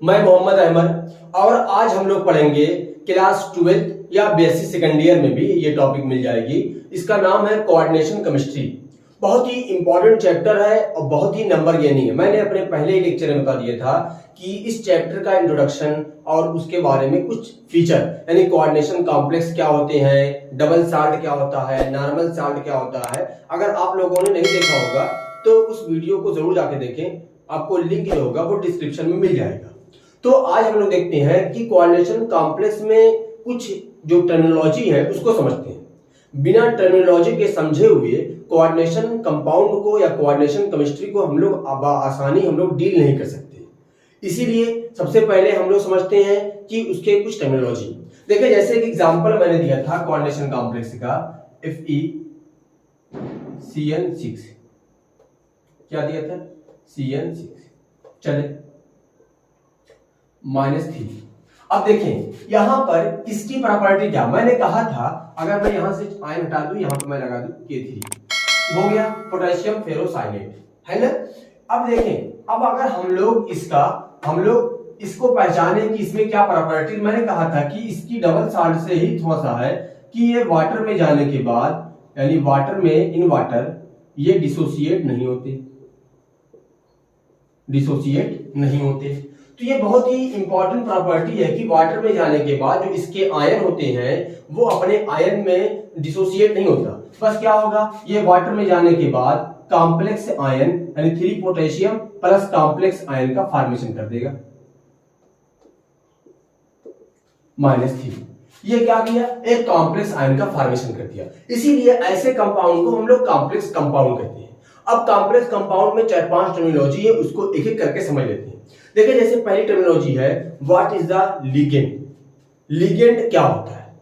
मैं मोहम्मद अहमद और आज हम लोग पढ़ेंगे क्लास 12 या बीएससी सेकेंड ईयर में भी ये टॉपिक मिल जाएगी। इसका नाम है कोऑर्डिनेशन केमिस्ट्री। बहुत ही इंपॉर्टेंट चैप्टर है और बहुत ही नंबर गेनिंग है। मैंने अपने पहले ही लेक्चर में बता दिया था कि इस चैप्टर का इंट्रोडक्शन और उसके बारे में कुछ फीचर यानी कोऑर्डिनेशन कॉम्प्लेक्स क्या होते हैं, डबल साल्ट क्या होता है, नॉर्मल साल्ट क्या होता है। अगर आप लोगों ने नहीं देखा होगा तो उस वीडियो को जरूर जाके देखें, आपको लिंक जो होगा वो डिस्क्रिप्शन में मिल जाएगा। तो आज हम लोग देखते हैं कि कोऑर्डिनेशन कॉम्प्लेक्स में कुछ जो टर्मिनोलॉजी है उसको समझते हैं। बिना टर्मिनोलॉजी के समझे हुए कोऑर्डिनेशन कंपाउंड को या कोऑर्डिनेशन केमिस्ट्री को हम लोग आसानी डील नहीं कर सकते। इसीलिए सबसे पहले हम लोग समझते हैं कि उसके कुछ टर्मिनोलॉजी। देखिए, जैसे एक एग्जांपल मैंने दिया था कोऑर्डिनेशन कॉम्प्लेक्स का, FeCN6 क्या दिया था, CN6 चले -3। अब देखें यहां पर इसकी प्रॉपर्टी क्या, मैंने कहा था अगर मैं यहां से आयन हटा दूं, यहां पर मैं लगा दूं K3 हो गया पोटेशियम फेरोसाइनेट, है ना। अब देखें, अब अगर हम लोग इसको पहचाने कि इसमें क्या प्रॉपर्टी, मैंने कहा था कि इसकी डबल साल्ट से ही थोड़ा सा है कि ये वाटर में जाने के बाद यानी वाटर में इन वाटर ये डिसोसिएट नहीं होते। तो ये बहुत ही इंपॉर्टेंट प्रॉपर्टी है कि वाटर में जाने के बाद जो इसके आयन होते हैं वो अपने आयन में डिसोसिएट नहीं होता। बस क्या होगा, ये वाटर में जाने के बाद कॉम्प्लेक्स आयन यानी 3 पोटेशियम प्लस कॉम्प्लेक्स आयन का फॉर्मेशन कर देगा -3। ये क्या किया, एक कॉम्प्लेक्स आयन का फॉर्मेशन कर दिया। इसीलिए ऐसे कंपाउंड को हम लोग कॉम्प्लेक्स कंपाउंड कहते हैं। अब कॉम्प्लेक्स कंपाउंड में 4-5 टर्मिनोलॉजी है, उसको एक एक करके समझ लेते हैं। देखिए, जैसे पहली टर्मिनोलॉजी है what is the ligand, ligand क्या होता है।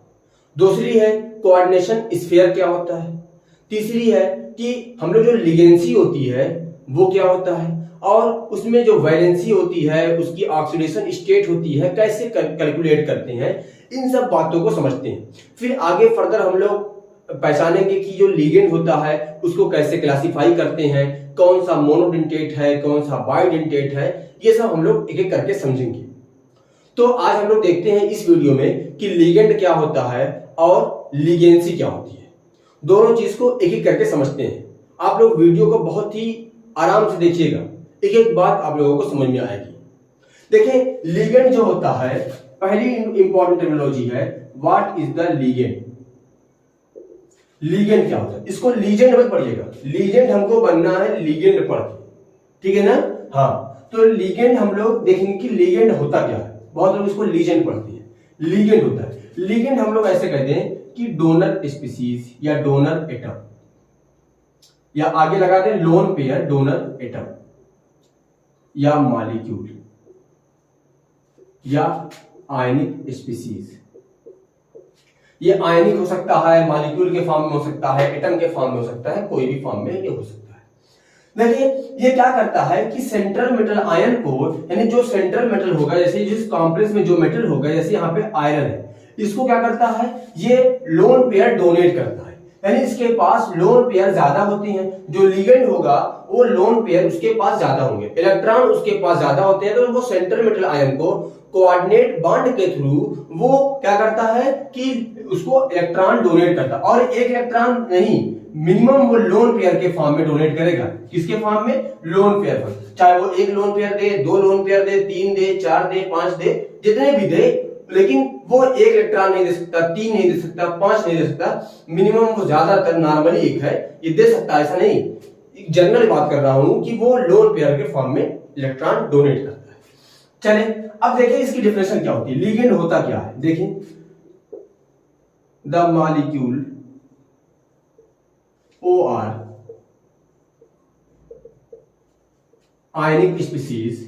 दूसरी है कोऑर्डिनेशन स्फीयर क्या होता है। तीसरी है कि हम लोग जो लिगेंसी होती है वो क्या होता है, और उसमें जो वैलेंसी होती है उसकी ऑक्सीडेशन स्टेट होती है, कैसे कैलकुलेट करते हैं, इन सब बातों को समझते हैं। फिर आगे फर्दर हम लोग पहचानेंगे कि जो लिगेंड होता है उसको कैसे क्लासिफाई करते हैं, कौन सा मोनोडेंटेट है, कौन सा बाइडेंटेट है, ये सब हम लोग एक एक करके समझेंगे। तो आज हम लोग देखते हैं इस वीडियो में कि लिगेंड क्या होता है और लिगेंसी क्या होती है। दोनों चीज को एक एक करके समझते हैं। आप लोग वीडियो को बहुत ही आराम से देखिएगा, एक एक बात आप लोगों को समझ में आएगी। देखिए, लिगेंड जो होता है, पहली इंपॉर्टेंट टर्मिनोलॉजी है what is the ligand. Ligand क्या होता है, इसको लीजेंड मत पढ़िएगा, लीजेंड हमको बनना है लिगेंड पढ़ के, ठीक है ना। हाँ, तो लिगेंड हम लोग देखेंगे कि लिगेंड होता क्या है। बहुत लोग इसको लीजेंड पढ़ते हैं, लिगेंड होता है। लिगेंड हम लोग ऐसे कहते हैं कि डोनर स्पीसीज या डोनर एटम, या आगे लगा दें लोन पेयर डोनर एटम, या मॉलिक्यूल, या आयनिक स्पीसीज। ये आयनिक हो सकता है, मॉलिक्यूल के फॉर्म में हो सकता है, एटम के फॉर्म में हो सकता है, कोई भी फॉर्म में ये हो सकता है। देखिए, ये क्या करता है कि सेंट्रल मेटल आयन को, यानी जो सेंट्रल मेटल होगा, जैसे जिस कॉम्प्लेक्स में जो मेटल होगा, जैसे यहाँ पे आयरन है, इसको क्या करता है, ये लोन पेयर डोनेट करता है, यानी इसके पास लोन पेयर ज्यादा होते हैं। जो लिगेंड होगा वो लोन पेयर उसके पास ज्यादा होंगे, इलेक्ट्रॉन उसके पास ज्यादा होते हैं, तो वो सेंट्रल मेटल आयन को कोऑर्डिनेट बॉन्ड के थ्रू वो क्या करता है कि उसको इलेक्ट्रॉन डोनेट करता है। और एक इलेक्ट्रॉन नहीं, मिनिमम वो लोन पेयर के फॉर्म में डोनेट करेगा। किसके फॉर्म में, लोन पेयर पर, चाहे वो 1 लोन पेयर दे, 2 लोन पेयर दे, 3 दे, 4 दे, 5 दे, जितने भी दे, लेकिन वो 1 इलेक्ट्रॉन नहीं दे सकता, 3 नहीं दे सकता, 5 नहीं दे सकता। मिनिमम वो ज्यादातर नॉर्मली 1 है, ये दे सकता है, ऐसा नहीं। जनरल बात कर रहा हूं कि वो लोन पेयर के फॉर्म में इलेक्ट्रॉन डोनेट करता है। चले, अब देखिए इसकी डेफिनेशन क्या होती है, लिगेंड होता क्या है। देखिए, the molecule OR ionic species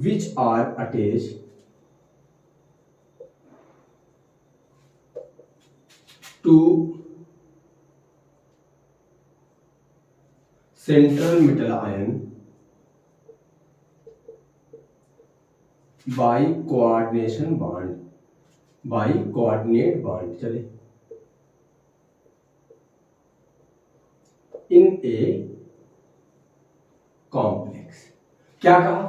which are attached to central metal ion by coordinate bond चले इन ए कॉम्प्लेक्स। क्या कहा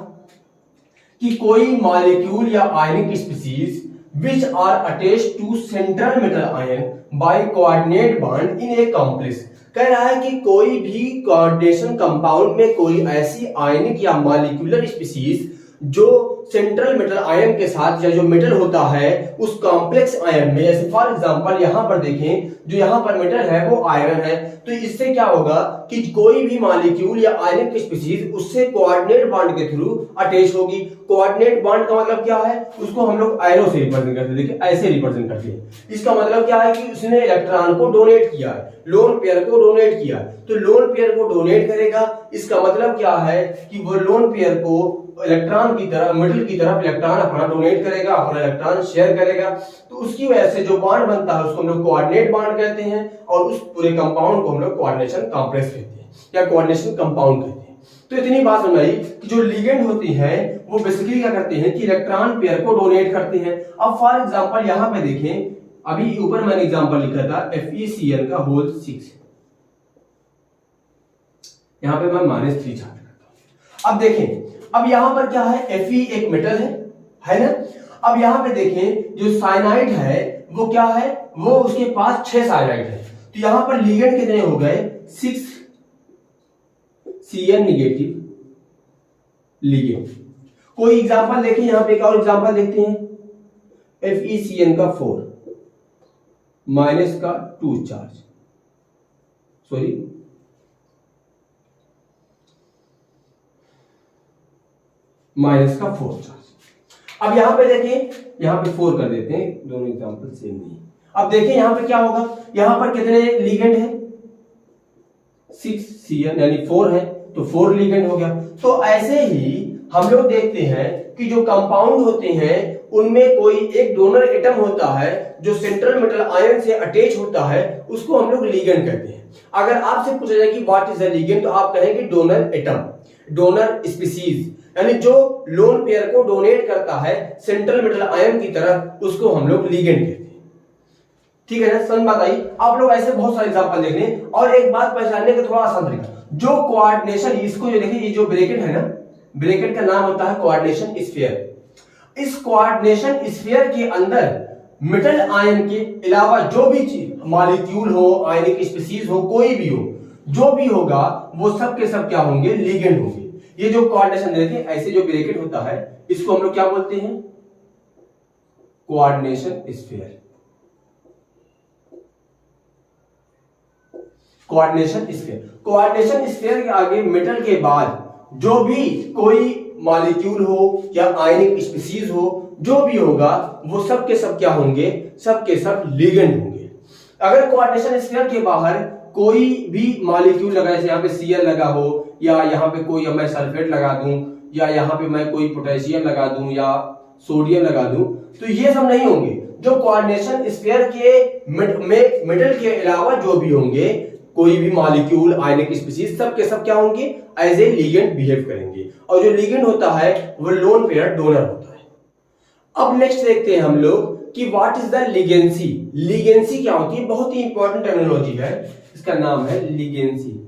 कि कोई मॉलिक्यूल या आयनिक species which are attached to central metal ion by coordinate bond in a complex। कह रहा है कि कोई भी कोऑर्डिनेशन कंपाउंड में कोई ऐसी आयनिक या मॉलिक्यूलर स्पीसीज जो सेंट्रल मेटल आयन के साथ या जो मेटल होता है उस कॉम्प्लेक्स आयन में, जैसे फॉर एग्जांपल यहां पर देखें, जो यहां पर मेटल है वो आयरन है, तो इससे क्या होगा कि कोई भी मॉलिक्यूल या आयनिक स्पीसीज उससे कोऑर्डिनेट बॉन्ड के थ्रू अटैच होगी। कोऑर्डिनेट बॉन्ड का मतलब क्या है, उसको हम लोग एरो से रिप्रेजेंट करते हैं। देखिए ऐसे रिप्रेजेंट करते हैं। इसका मतलब क्या है कि उसने इलेक्ट्रॉन को डोनेट किया है, लोन पेयर को डोनेट किया, तो लोन पेयर को डोनेट करेगा। इसका मतलब क्या है कि वो लोन पेयर को इलेक्ट्रॉन की तरफ, मिडिल की तरफ इलेक्ट्रॉन अपना डोनेट करेगा, अपना इलेक्ट्रॉन शेयर करेगा, तो उसकी वजह से जो बॉन्ड बनता है उसको हम लोग कोऑर्डिनेट बॉन्ड कहते हैं, और उस पूरे कंपाउंड को हम लोग कोऑर्डिनेशन कॉम्प्लेक्स कहते हैं या कोऑर्डिनेशन कंपाउंड कहते हैं। तो इतनी बात समझ आई कि जो लिगेंड होती हैं वो बेसिकली क्या करते हैं कि इलेक्ट्रॉन पेयर को डोनेट करते हैं। अब फॉर एग्जांपल यहां पे देखें, अभी ऊपर मैंने एग्जांपल लिखा था FeCl का होल 6, यहां पे मैं -3 चार्ट करता हूं। अब देखें, अब यहां पर क्या है, Fe एक मेटल है ना। अब यहां पे देखें जो साइनाइड है वो क्या है, वो उसके पास 6 साइनाइड है, तो यहां पर लिगेंड कितने हो गए, 6 Cl नेगेटिव लिगेंड। कोई एग्जांपल देखें, यहां पे एक और एग्जांपल देखते हैं, FeCN का 4 माइनस का 2 चार्ज, सॉरी माइनस का 4 चार्ज। अब यहां पे देखिए, यहां पे 4 कर देते हैं, दोनों एग्जांपल सेम नहीं है। अब देखिए यहां पे क्या होगा, यहां पर कितने लिगेंड है, 6 Cl यानी 4 है, तो 4 लिगेंड हो गया। तो ऐसे ही हम लोग देखते हैं कि जो कंपाउंड होते हैं उनमें कोई एक डोनर एटम होता है जो सेंट्रल मेटल आयन से अटैच होता है, उसको हम लोग लिगेंड कहते हैं। अगर आपसे पूछा जाए कि व्हाट इज द लिगेंड, तो आप कहेंगे डोनर एटम, डोनर स्पीसीज, यानी जो लोन पेयर को डोनेट करता है सेंट्रल मेटल आयन की तरफ, उसको हम लोग लिगेंड कहते हैं। ठीक है ना, समझ बात आई। आप लोग ऐसे बहुत सारे एग्जांपल देख लें। और एक बात पहचानने का थोड़ा आसान तरीका, जो कोऑर्डिनेशन, इसको जो देखिए, ये जो ब्रैकेट है ना, ब्रैकेट का नाम होता है कोऑर्डिनेशन स्फीयर। इस कोऑर्डिनेशन स्फीयर के अंदर मेटल आयन के अलावा जो भी चीज, मॉलिक्यूल हो, आयनिक स्पीसीज हो, कोई भी हो, जो भी होगा वो सब के सब क्या होंगे, लिगेंड होंगे। ये जो कोऑर्डिनेशन देते हैं, ऐसे जो ब्रैकेट होता है, इसको हम लोग क्या बोलते हैं, coordination sphere. Coordination sphere, coordination sphere के आगे मेटल के बाद जो भी कोई मॉलिक्यूल हो या आयनिक स्पीसीज हो, जो भी होगा वो सब के सब क्या होंगे, सब के सब लिगेंड होंगे। अगर कोऑर्डिनेशन स्फीयर के बाहर कोई भी मॉलिक्यूल लगा, जैसे यहाँ पे Cl लगा हो, या यहाँ पे कोई मैं सल्फेट लगा दूं, या यहाँ पे मैं कोई पोटेशियम लगा दूं या सोडियम लगा दूं, तो ये सब नहीं होंगे। जो कोऑर्डिनेशन स्फीयर के मेटल के अलावा जो भी होंगे, कोई भी मॉलिक्यूल, आयनिक स्पीसीज, सब के सब क्या होंगे, एज ए लिगेंड बिहेव करेंगे। और जो लिगेंड होता है वो लोन पेयर डोनर होता है। अब नेक्स्ट देखते हैं हम लोग कि व्हाट इज द लिगेंसी। लिगेंसी क्या होती है, बहुत ही इंपॉर्टेंट टर्मिनोलॉजी है, इसका नाम है लिगेंसी।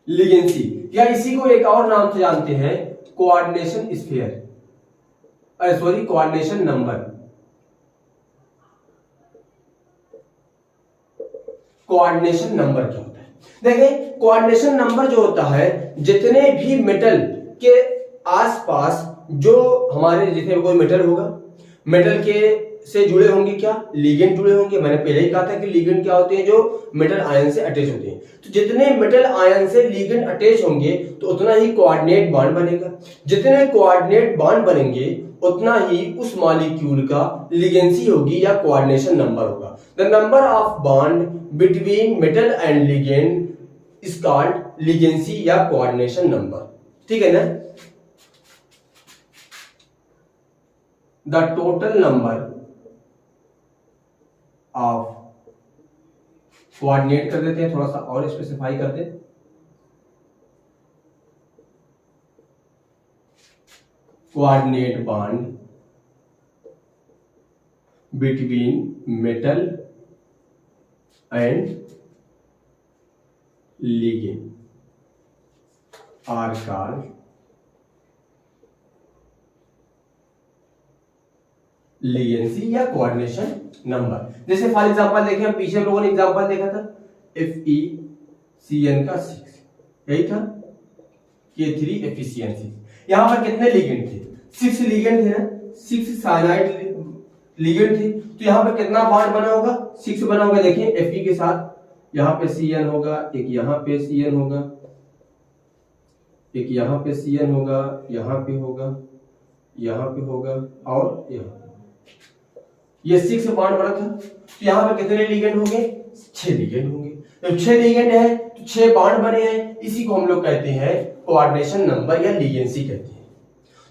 लिगेंसी या इसी को एक और नाम से जानते हैं, coordination sphere, sorry coordination number. Coordination number क्या होता है, देखिए कोऑर्डिनेशन नंबर जो होता है, जितने भी मेटल के आसपास जो हमारे, जितने कोई मेटल होगा, मेटल के से जुड़े होंगे क्या, लिगेंड जुड़े होंगे। मैंने पहले ही कहा था कि लिगेंड क्या होते हैं, जो मेटल आयन से अटैच होते हैं। तो जितने मेटल आयन से लिगेंड अटैच होंगे तो उतना ही कोऑर्डिनेट बॉन्ड बनेगा। जितने कोऑर्डिनेट बॉन्ड बनेंगे उतना ही उस मॉलिक्यूल का लिगेंसी होगी या कोऑर्डिनेशन नंबर होगा। The number of bond between metal and ligand is called ligancy या कोऑर्डिनेशन नंबर। ठीक है ना। The total number of, coordinate कर देते हैं, थोड़ा सा और स्पेसिफाई कर दे, coordinate bond between metal and ligand are called ligancy या कोऑर्डिनेशन नंबर। जैसे फॉर एग्जांपल देखें, पीछे हम लोगों ने एग्जांपल देखा था FeCN का 6, यही था K3 FeCN 6। यहां पर कितने लिगेंड थे? 6 लिगेंड थे ना, 6 साइनाइड लिगेंड थे। तो यहां पर कितना बॉन्ड बना होगा? 6 बना होगा। देखिए Fe के साथ यहां पे Cn होगा, एक यहां पे Cn होगा, एक यहां पे Cn होगा, यहां पे होगा, यहां पे होगा और यहां। ये 6 बॉन्ड बना था। तो यहां पे कितने लिगेंड होंगे? 6 लिगेंड होंगे। तो 6 लिगेंड है तो 6 बॉन्ड बने हैं, इसी को हम लोग कहते हैं कोऑर्डिनेशन नंबर या लिगेंसी कहते हैं।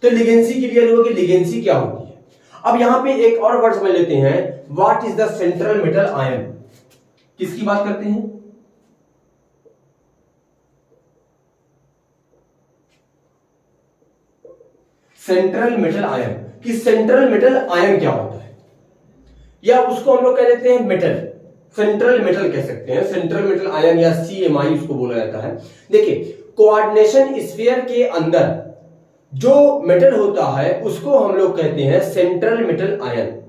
तो लिगेंसी क्लियर होगी, लिगेंसी क्या होती है। अब यहां पे एक और वर्ड समझ लेते हैं, what is the central metal ion. किसकी बात करते हैं? Central metal ion. कि सेंट्रल मेटल आयन क्या होता है, या उसको हम लोग कह देते हैं मेटल, सेंट्रल मेटल कह सकते हैं, सेंट्रल मेटल आयन या CMI उसको बोला जाता है। देखिए कोऑर्डिनेशन स्फीयर के अंदर जो मेटल होता है उसको हम लोग कहते हैं सेंट्रल मेटल आयन।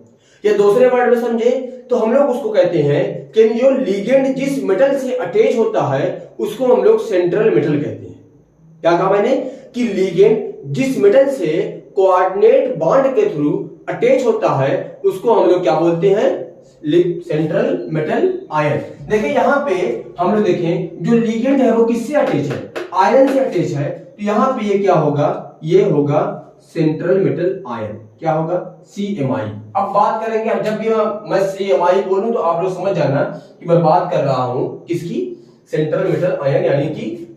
या दूसरे वर्ड में समझे तो हम लोग उसको कहते हैं कि जो लिगेंड जिस मेटल से अटैच होता है उसको हम लोग सेंट्रल मेटल कहते हैं। क्या कहा मैंने? कि लिगेंड जिस मेटल से कोऑर्डिनेट बॉन्ड के थ्रू अटैच होता है उसको हम लोग क्या बोलते हैं? Central metal ion. देखिए यहां पे हम लोग देखें जो लिगेंड है वो किससे अटैच है? आयरन से अटैच है। तो यहां पे ये क्या होगा? ये होगा सेंट्रल मेटल आयन। क्या होगा? CMI। अब बात करेंगे, अब जब भी मैं CMI बोलूं तो आप लोग समझ जाना कि मैं बात कर रहा हूं किसकी? सेंट्रल मेटल आयन, यानी कि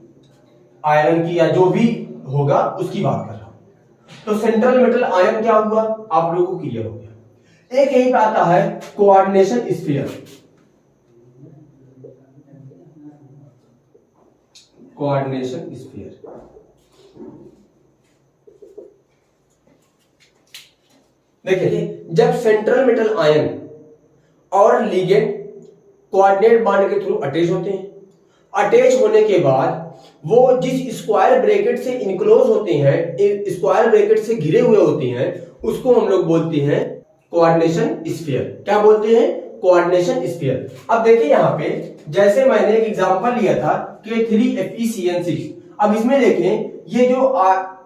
आयरन की या जो भी होगा उसकी बात कर रहा हूं। तो सेंट्रल मेटल आयन क्या हुआ? आप लोगों को क्लियर हो गया। एक यही पे आता है कोऑर्डिनेशन स्फीयर। कोऑर्डिनेशन स्फीयर देखिए, जब सेंट्रल मेटल आयन और लिगेंड कोऑर्डिनेट बॉन्ड के थ्रू अटैच होते हैं, अटैच होने के बाद वो जिस स्क्वायर ब्रैकेट से इनक्लोज होते हैं, स्क्वायर ब्रैकेट से घिरे हुए होते हैं, उसको हम लोग बोलते हैं कोऑर्डिनेशन स्फीयर। क्या बोलते हैं? Coordination sphere. अब देखिए यहां पे जैसे मैंने एक एग्जांपल लिया था K3 FeCN 6। अब इसमें देखें ये जो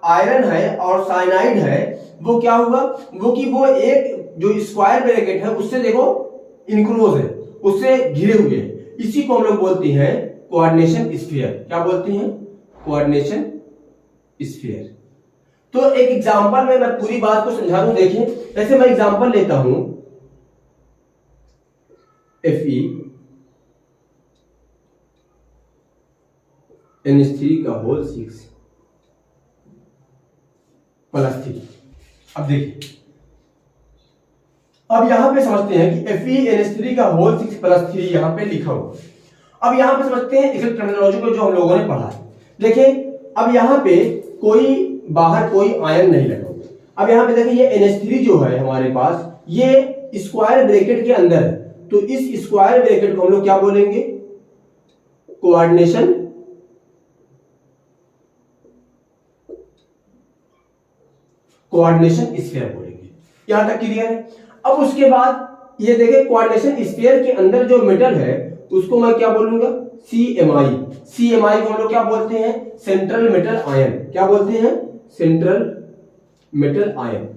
आयरन है और साइनाइड है वो क्या हुआ? वो कि वो एक जो स्क्वायर ब्रैकेट है उससे देखो इनक्लोज है, उससे घिरे हुए हैं। इसी को हम लोग बोलते हैं कोऑर्डिनेशन स्फीयर। क्या बोलते हैं? Coordination sphere. तो एक एग्जांपल में मैं पूरी बात को समझा दूं। देखिए जैसे मैं एग्जांपल लेता हूं FeNH3 का होल 6 प्लस 3। अब देखिए, अब यहां पे समझते हैं कि FeNH3 का होल 6 प्लस 3 यहां पे लिखा हुआ। अब यहां पे समझते हैं इस टर्मिनोलॉजी को जो हम लोगों ने पढ़ा है। देखिए अब यहां पे कोई बाहर कोई आयन नहीं लगा हुआ। अब यहां पे देखिए ये NH3 जो है हमारे पास, ये स्क्वायर ब्रैकेट के अंदर है। तो इस स्क्वायर ब्रैकेट को हम लोग क्या बोलेंगे? कोऑर्डिनेशन स्फीयर बोलेंगे। यहां तक क्लियर है? अब उसके बाद ये देखिए कोऑर्डिनेशन स्फीयर के अंदर जो मेटल है उसको मैं क्या बोलूंगा? CMI। CMI को हम लोग क्या बोलते हैं? Central metal ion. क्या बोलते हैं? Central metal ion.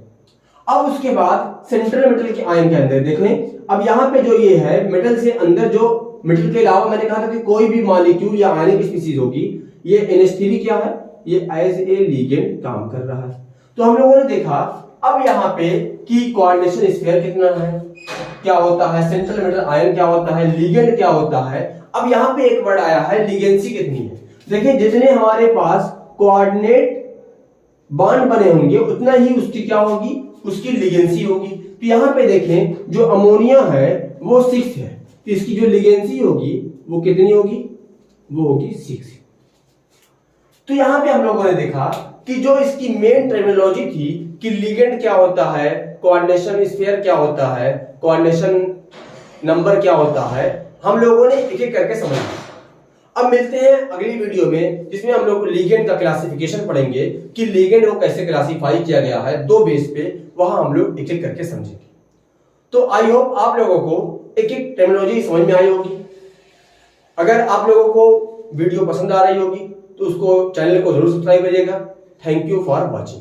अब उसके बाद सेंट्रल मेटल के आयन के अंदर देखें, अब यहां पे जो ये है मेटल से अंदर, जो मेटल के अलावा मैंने कहा था कि कोई भी मॉलिक्यूल या आयनिक स्पीशीज होगी, ये NH3 क्या है? ये एज ए लिगेंड काम कर रहा है। तो हम लोगों ने देखा अब यहाँ पे कि कोऑर्डिनेशन स्फीयर कितना है, क्या होता है, सेंट्रल मेटल आयन क्या होता है, लिगेंड क्या होता है। अब यहाँ पे एक वर्ड आया है लिगेंसी कितनी है। देखिए जितने हमारे पास कोऑर्डिनेट बॉन्ड बने होंगे उतना ही उसकी क्या होगी? उसकी लिगेंसी होगी। तो यहाँ पे देखें जो अमोनिया है वो 6 है, तो इसकी जो लिगेंसी होगी वो कितनी होगी? वो होगी 6। तो यहाँ पे हम लोगों ने देखा कि जो इसकी मेन टर्मिनोलॉजी थी कि लिगेंड क्या होता है, कोऑर्डिनेशन स्फीयर क्या होता है, कोऑर्डिनेशन नंबर क्या होता है, हम लोगों ने एक एक करके समझा। अब मिलते हैं अगली वीडियो में, जिसमें हम लोग लिगेंड का क्लासिफिकेशन पढ़ेंगे कि लिगेंड को कैसे क्लासिफाई किया गया है 2 बेस पे, वहां हम लोग एक एक करके समझेंगे। तो आई होप आप लोगों को एक एक टर्मिनोलॉजी समझ में आई होगी। अगर आप लोगों को वीडियो पसंद आ रही होगी तो उसको चैनल को जरूर सब्सक्राइब करिएगा। Thank you for watching.